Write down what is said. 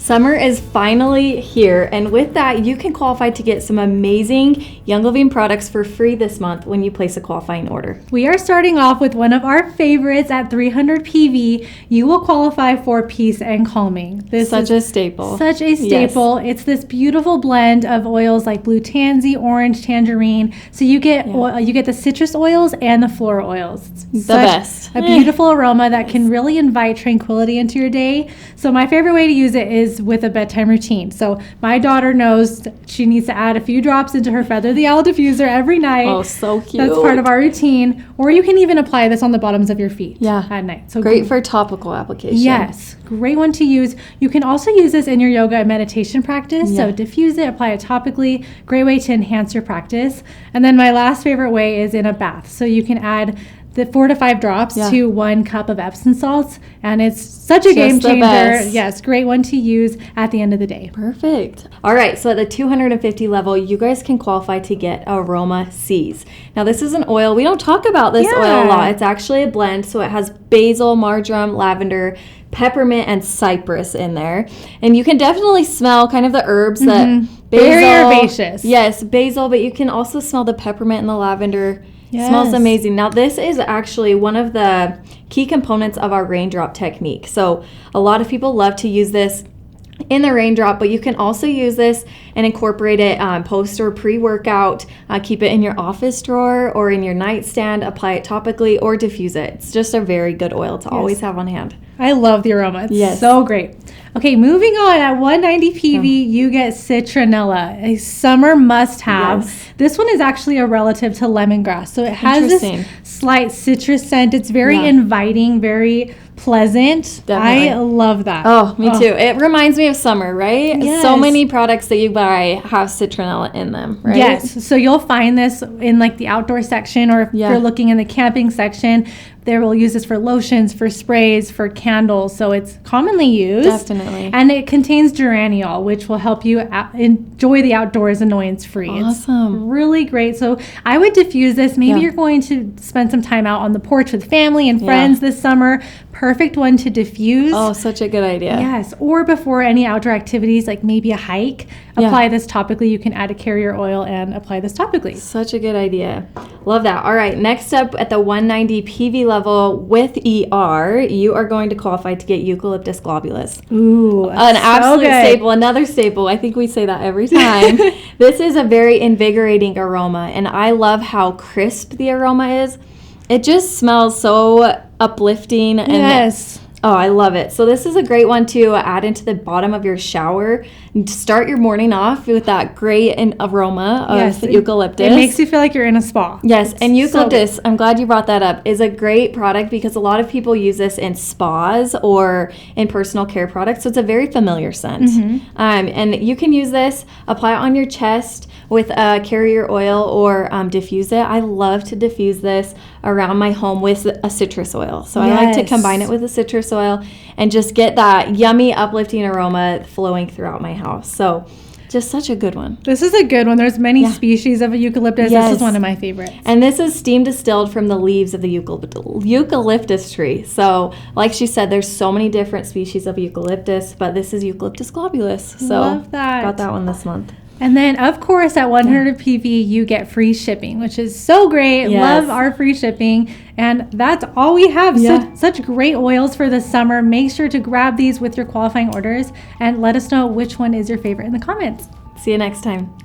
Summer is finally here, and with that, you can qualify to get some amazing Young Living products for free this month when you place a qualifying order. We are starting off with one of our favorites at 300 PV. You will qualify for Peace and Calming. This is a staple. Such a staple. Yes. It's this beautiful blend of oils like blue tansy, orange, tangerine. So you get the citrus oils and the floral oils. The best. A beautiful aroma that can really invite tranquility into your day. So my favorite way to use it is with a bedtime routine. So my daughter knows she needs to add a few drops into her Feather the Owl diffuser every night. Oh, so cute. That's part of our routine. Or you can even apply this on the bottoms of your feet at night. So great for topical application. Yes, great one to use. You can also use this in your yoga and meditation practice. So diffuse it, apply it topically. Great way to enhance your practice. And then my last favorite way is in a bath. So you can add the 4 to 5 drops to 1 cup of Epsom salts, and it's such a game changer. Yes, great one to use at the end of the day. Perfect. All right, so at the 250 level, you guys can qualify to get Aroma Siez. Now, this is an oil. We don't talk about this oil a lot. It's actually a blend, so it has basil, marjoram, lavender, peppermint, and cypress in there. And you can definitely smell kind of the herbs that basil. Very herbaceous. Yes, basil, but you can also smell the peppermint and the lavender. Yes. Smells amazing. Now, this is actually one of the key components of our raindrop technique. So a lot of people love to use this in the raindrop, but you can also use this and incorporate it post or pre-workout. Keep it in your office drawer or in your nightstand. Apply it topically or diffuse it. It's just a very good oil to always have on hand. I love the aroma. It's so great. Okay, moving on. At 190 PV, you get Citronella, a summer must-have. Yes. This one is actually a relative to lemongrass. So it has this slight citrus scent. It's very inviting, very pleasant. Definitely. I love that. Oh, me too. It reminds me of summer, right? Yes. So many products that you buy have citronella in them, right? Yes. So you'll find this in like the outdoor section, or if you're looking in the camping section, they will use this for lotions, for sprays, for candles. So it's commonly used. Definitely. And it contains geraniol, which will help you enjoy the outdoors annoyance-free. Awesome. It's really great. So I would diffuse this. Maybe you're going to spend some time out on the porch with family and friends this summer. Perfect one to diffuse. Oh, such a good idea. Yes. Or before any outdoor activities, like maybe a hike, apply this topically. You can add a carrier oil and apply this topically. Such a good idea. Love that. All right. Next up at the 190 PV level with ER, you are going to qualify to get Eucalyptus Globulus. Ooh, an absolute staple. Another staple. I think we say that every time. This is a very invigorating aroma, and I love how crisp the aroma is. It just smells so uplifting. And oh, I love it. So this is a great one to add into the bottom of your shower. Start your morning off with that great aroma of eucalyptus. It makes you feel like you're in a spa. Yes, and eucalyptus, I'm glad you brought that up, is a great product because a lot of people use this in spas or in personal care products. So it's a very familiar scent. And you can use this, apply it on your chest with a carrier oil or diffuse it. I love to diffuse this around my home with a citrus oil. So I like to combine it with a citrus oil and just get that yummy, uplifting aroma flowing throughout my house. So just such a good one. This is a good one. There's many species of eucalyptus. This is one of my favorites. And this is steam distilled from the leaves of the eucalyptus tree. So like she said, there's so many different species of eucalyptus, but this is Eucalyptus globulus. So love that. Got that one this month. And then, of course, at 100 PV, you get free shipping, which is so great. Love our free shipping. And that's all we have. Such great oils for the summer. Make sure to grab these with your qualifying orders and let us know which one is your favorite in the comments. See you next time.